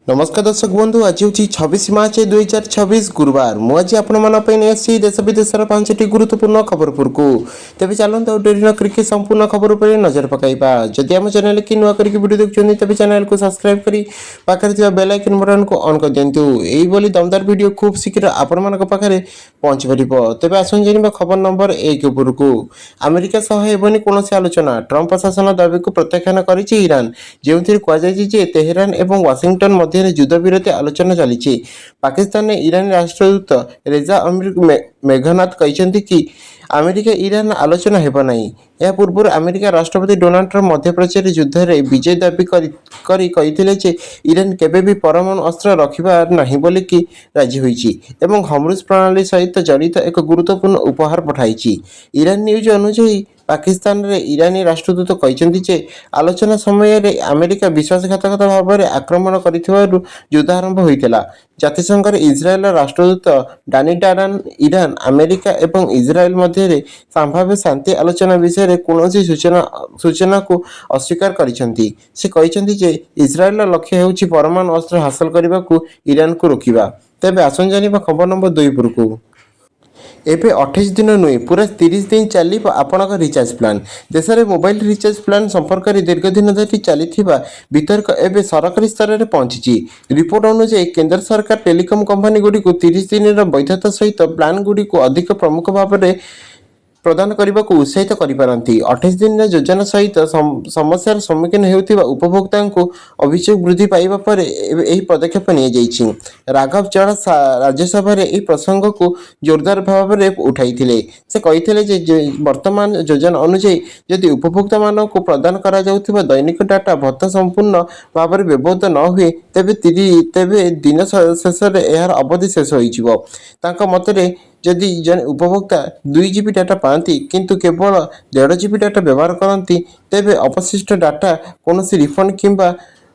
नमस्कार दर्शक बंधु आज हूँ 26 मार्च 2026 गुरुवार मुझे आपसी देश विदेशर 5टी गुरुत्वपूर्ण खबर को तेज चलते डेरी क्रिकेट संपूर्ण खबर पर नजर पकड़ा जदि आम चैनल की नुआ करके वीडियो देखते तेज चैनल को सब्सक्राइब कर पाखे बेल आइकन बटन को ऑन कर दिंतु यही दमदार वीडियो खूब शीघ्र आपण पाखे पहुंच पार तेज आसन जाना खबर नंबर 1 उपरकू अमेरिका सह हेबनी कौन आलोचना ट्रंप प्रशासन दाबी को प्रत्याख्यान कर ईरान जो कहुई तेहरान और वाशिंगटन मध्य युद्ध विरोधी आलोचना चली पाकिस्तान ने ईरानी राष्ट्रदूत रेजा अमीर मेघनाथ कहते कि अमेरिका ईरान आलोचना हेब नहीं। यह पूर्व अमेरिका राष्ट्रपति डोनाल्ड ट्रंप मध्यप्राच्य युद्ध में विजय दाबी कही ईरान केबे भी परमाणु अस्त्र रखिबा नहीं बोलिकी राजी होईची एवं हर्मुज प्रणाली सहित जड़ित एक गुरुत्वपूर्ण उपहार पठाई। ईरान न्यूज अनुसार पाकिस्तान रे ईरानी राष्ट्रदूत कहते आलोचना समय अमेरिका विश्वासघातकता भाव में आक्रमण कर युद्ध आरंभ होता। जातिसंघर इज्राएल राष्ट्रदूत डानी डारान ईरान अमेरिका और इज्राएल मध्य संभाव्य शांति आलोचना विषय कौन सूचना को अस्वीकार करछंती। से कहते इज्राएल लक्ष्य होउछि परमाणु अस्त्र हासिल करने को ईरान को रोकिबा। तेबे आसन जानिबा खबर नंबर 2 पुरकू एबे 28 दिन नुहे पूरा 30 दिन चली आपणक रिचार्ज प्लान देश में मोबाइल रिचार्ज प्लान संपर्क में दीर्घ दिन धरी चली वितर्क एवं सरकारी स्तर में पहुंची। रिपोर्ट अनुसार केंद्र सरकार टेलीकॉम कंपनी गुड़ी को 30 दिन वैधता सहित प्लान गुड़ी को अधिक प्रमुख भाव में प्रदान करने को उत्साहित करिपारंती। 28 दिन योजना सहित समस्यार सम्मुखीन होउथिबा उपभोक्ता को अभियोग वृद्धि पाइबा पर यही पदक्षेप निया जाइछि। राघव चढ़ा राज्यसभा यह प्रसंग को जोरदार भाव में उठाई से कही जे वर्तमान योजना अनुଯାयी यदि उपभोक्ता मान को प्रदान करा जाउथिबा दैनिक डाटा भत्ता संपूर्ण भाव में व्यवहृत न हुए तेबे दिन शेष यार अवधि शेष हो मतरे जदि जन उपभोक्ता 2 GB डाटा पाती किंतु केवल 1.5 GB डाटा व्यवहार करती तेबे अवशिष्ट डाटा कौन रिफंड किंबा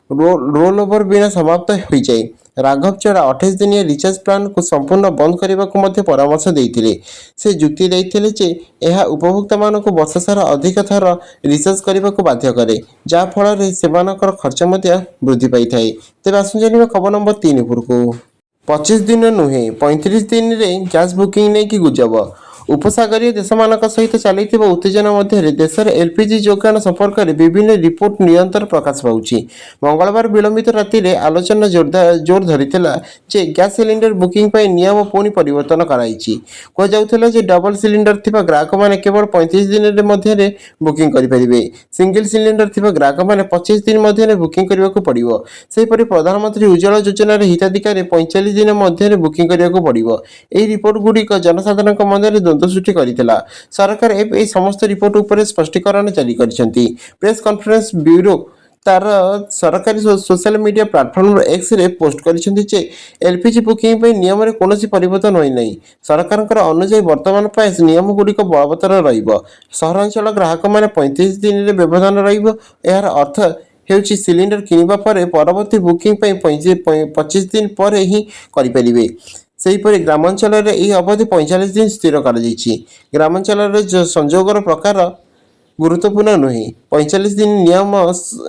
रोल ओवर बिना समाप्त हो जाए। राघव चढ़ा 28 दिनिया रिचार्ज प्लान को संपूर्ण बंद करने को परामर्श देते। से जुक्ति देते जे यह उपभोक्ता मान को वर्ष सारा अधिक थर रिचार्ज करने को बाध्य करे जहाँफल से खर्च वृद्धि पाई थाए। तेज आसु जानिबा खबर नंबर 3 उपरकू 25 दिन नुहे 35 दिन में गैस बुकिंग नहीं कि गुजब उपसागरीय देश मान सहित चली उत्तेजना मध्य देश में एलपीजी जोगाण संपर्क में विभिन्न रिपोर्ट निरंतर प्रकाश पाउछि। मंगलवार विलंबित राति में आलोचना जोर धरी जे गैस सिलिंडर बुकिंग पर नियम पुणी परिवर्तन कराई कहुला डबल सिलिंडर थिबा ग्राहक मैंने केवल 35 दिन मध्य बुकिंग करेंगे। सिंगल सिलिंडर थिबा ग्राहक मैंने 25 दिन मध्य बुकिंग करने को पड़ो। सेहीपरि प्रधानमंत्री उज्ज्वला योजनार हिताधिकारी 45 दिन मध्य बुकिंग करने को पड़ो। यह रिपोर्ट गुड़िक जनसाधारण मध्य द्वंद्व सृष्टि करथिला। सरकार ए समस्त रिपोर्ट उपर स्पष्टीकरण जारी करिसेंती। प्रेस कॉन्फ्रेंस ब्यूरो तार सरकारी सोशल मीडिया प्लेटफॉर्म एक्स रे पोस्ट करिसेंती जे एलपीजी बुकिंग पे नियम रे कोनोसी परिवर्तन होई नै। सरकारकर अनुसार वर्तमान पाए नियम गुड़िक बलवत्तर रहिबो। सहरांचल ग्राहक माने 35 दिन रे व्यवधान रहिबो। यार अर्थ हेउछि सिलिंडर किनिबा परे परवर्ती बुकिंग पे 25 दिन पर ही करि परिबे। सेहीपरि ग्रामांचल यह अवधि 45 दिन स्थिर कर ग्रामांचल संजोगर प्रकार गुरुत्वपूर्ण नुहे 45 दिन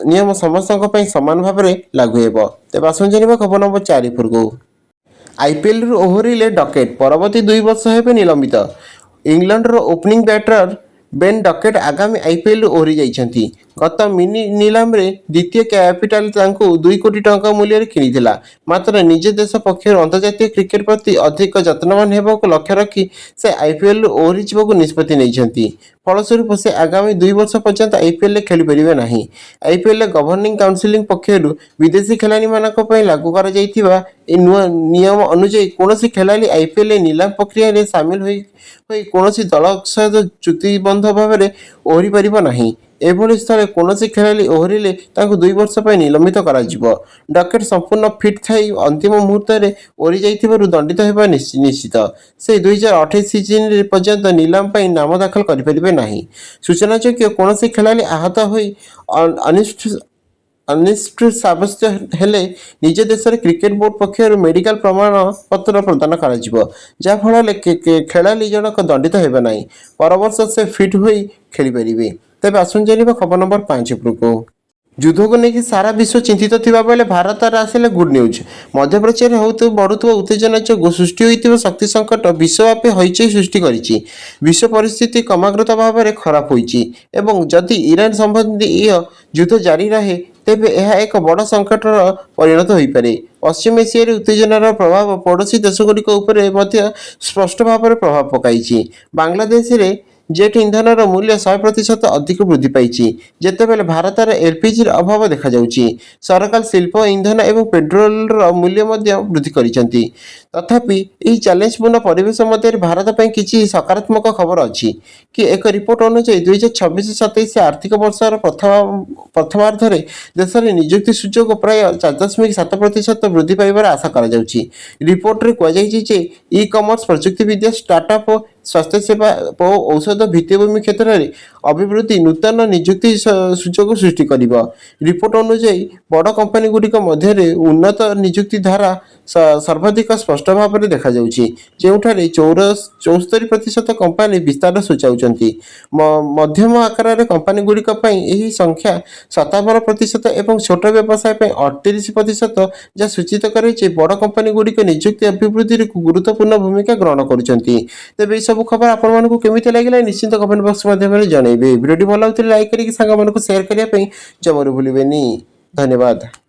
नियम समस्त सामान भाव में लागू हो। तेज आसन जानिबा खबर नंबर 4 पूर्व आईपीएल ओहरिले डकेट परवर्ती 2 वर्ष हेबे निलंबित। England opening batter Ben Duckett आगामी आईपीएल ओहरी जाइछंती। गत मिनी नीलाम रे द्वितीय कैपिटाल 2 कोटी टंका मूल्य किनिथिला। मात्र निज देश पक्षर अंतर्जातीय क्रिकेट प्रति अधिक जत्नवान हेबाक लक्ष्य रखी से आईपीएल ओहरी जीवक निष्पत्ति नैछंती। फलस्वरूप से आगामी 2 वर्ष पर्यंत आईपीएल खेली परिबे नाही। आईपीएल गवर्निंग काउंसिल पक्षर विदेशी खेलाड़ी मानक पई लागू करा जाइथिबा ए नियम अनुसार कोनोसी खेलाड़ी आईपीएल नीलाम प्रक्रिया रे शामिल होई कोनोसी दल सहित चुक्तिबद्ध भाव में ओहरी परिबो नाही। एभली स्थले कोनोसी खेलाड़ी ओहरिले 2 वर्ष पर निलंबित करा जिवो। डकेट संपूर्ण फिट थाई अंतिम मुहूर्त में ओहरी जाइथिबारु दंडित हेबा निश्चित। से 2028 सीजन पर्यंत नीलाम पर नाम दाखल करिपरिबे नाही। सूचनायोग्य कोनोसी खेलाड़ी आहत होई अनिष्ट साब्यस्त हेले निज देश क्रिकेट बोर्ड पक्षर मेडिकल प्रमाण पत्र प्रदान करा जहाँफल खेलाड़ी जनक दंडित हेबे नाही। पर वर्ष से फिट होई खेली परिबे। तेज आसुन जानिबा खबर नंबर 5 उपरकू ଯୁଦ୍ଧକୁ ନେଇକି ସାରା ବିଶ୍ୱ ଚିନ୍ତିତ ଥିବାବେଳେ ଭାରତରେ ଆସିଲେ ଗୁଡ୍ ନ୍ୟୁଜ୍। ମଧ୍ୟପ୍ରାଚ୍ୟରେ ବଢ଼ୁଥିବା ଉତ୍ତେଜନା ଯୋଗୁଁ ସୃଷ୍ଟି ହୋଇଥିବା ଶକ୍ତି ସଙ୍କଟ ବିଶ୍ୱବ୍ୟାପୀ ହଇଚଇ ସୃଷ୍ଟି କରିଛି। ବିଶ୍ୱ ପରିସ୍ଥିତି କ୍ରମାଗତ ଭାବରେ ଖରାପ ହୋଇଛି ଏବଂ ଯଦି ଇରାନ ସମ୍ବନ୍ଧୀୟ ଯୁଦ୍ଧ ଜାରି ରହେ ତେବେ ଏହା ଏକ ବଡ଼ ସଙ୍କଟର ପରିଣତ ହୋଇପାରେ। ପଶ୍ଚିମ ଏସିଆରେ ଉତ୍ତେଜନାର ପ୍ରଭାବ ପଡ଼ୋଶୀ ଦେଶଗୁଡ଼ିକ ଉପରେ ମଧ୍ୟ ସ୍ପଷ୍ଟ ଭାବରେ ପ୍ରଭାବ ପକାଇଛି। ବାଂଲାଦେଶରେ ଜେଟ୍ ଇନ୍ଧନର ମୂଲ୍ୟ 100% ଅଧିକ ବୃଦ୍ଧି ପାଇଛି, ଯେତେବେଳେ ଭାରତରେ ଏଲ୍‌ପିଜିର ଅଭାବ ଦେଖାଯାଉଛି। ସରକାର ଶିଳ୍ପ ଇନ୍ଧନ ଏବଂ ପେଟ୍ରୋଲର ମୂଲ୍ୟ ମଧ୍ୟ ବୃଦ୍ଧି କରିଛନ୍ତି। ତଥାପି ଏହି ଚ୍ୟାଲେଞ୍ଜପୂର୍ଣ୍ଣ ପରିବେଶ ମଧ୍ୟରେ ଭାରତ ପାଇଁ କିଛି ସକାରାତ୍ମକ ଖବର ଅଛି କି ଏକ ରିପୋର୍ଟ ଅନୁଯାୟୀ 2026-27 ଆର୍ଥିକ ବର୍ଷର ପ୍ରଥମାର୍ଦ୍ଧରେ ଦେଶରେ ନିଯୁକ୍ତି ସୁଯୋଗ ପ୍ରାୟ 4.7% ବୃଦ୍ଧି ପାଇବାର ଆଶା କରାଯାଉଛି। ରିପୋର୍ଟରେ କୁହାଯାଇଛି ଯେ ଇ-କମର୍ସ, ପ୍ରଯୁକ୍ତିବିଦ୍ୟା, ଷ୍ଟାର୍ଟଅପ୍, ସ୍ୱାସ୍ଥ୍ୟସେବା ଓ ଔଷଧ ଭିତ୍ତିଭୂମି କ୍ଷେତ୍ରରେ ଅଭିବୃଦ୍ଧି ନୂତନ ନିଯୁକ୍ତି ସୁଯୋଗ ସୃଷ୍ଟି କରିବ। ରିପୋର୍ଟ ଅନୁଯାୟୀ ବଡ଼ କମ୍ପାନୀଗୁଡ଼ିକ ମଧ୍ୟରେ ଉନ୍ନତ ନିଯୁକ୍ତି ଧାରା ସର୍ବାଧିକ ସ୍ପଷ୍ଟ ଭାବରେ ଦେଖାଯାଉଛି, ଯେଉଁଠାରେ 74% କମ୍ପାନୀ ବିସ୍ତାର ସୂଚାଉଛନ୍ତି। ମଧ୍ୟମ ଆକାରର କମ୍ପାନୀଗୁଡ଼ିକ ପାଇଁ ଏହି ସଂଖ୍ୟା 57% ଏବଂ ଛୋଟ ବ୍ୟବସାୟ ପାଇଁ 38%, ଯାହା ସୂଚିତ କରେ ଯେ ବଡ଼ କମ୍ପାନୀଗୁଡ଼ିକ ନିଯୁକ୍ତି ଅଭିବୃଦ୍ଧିରେ ଗୁରୁତ୍ୱପୂର୍ଣ୍ଣ ଭୂମିକା ଗ୍ରହଣ କରୁଛନ୍ତି। ତେବେ ଏସବୁ ଖବର ଆପଣମାନଙ୍କୁ କେମିତି ଲାଗିଲା ନିଶ୍ଚିତ କମେଣ୍ଟ ବକ୍ସ ମାଧ୍ୟମରେ ଜଣାଇବେ। ଭିଡ଼ିଓଟି ଭଲ ଲାଗୁଥିଲେ ଲାଇକ୍ କରିକି ସାଙ୍ଗମାନଙ୍କୁ ସେୟାର କରିବା ପାଇଁ ଜମାରୁ ଭୁଲିବେନି। ଧନ୍ୟବାଦ।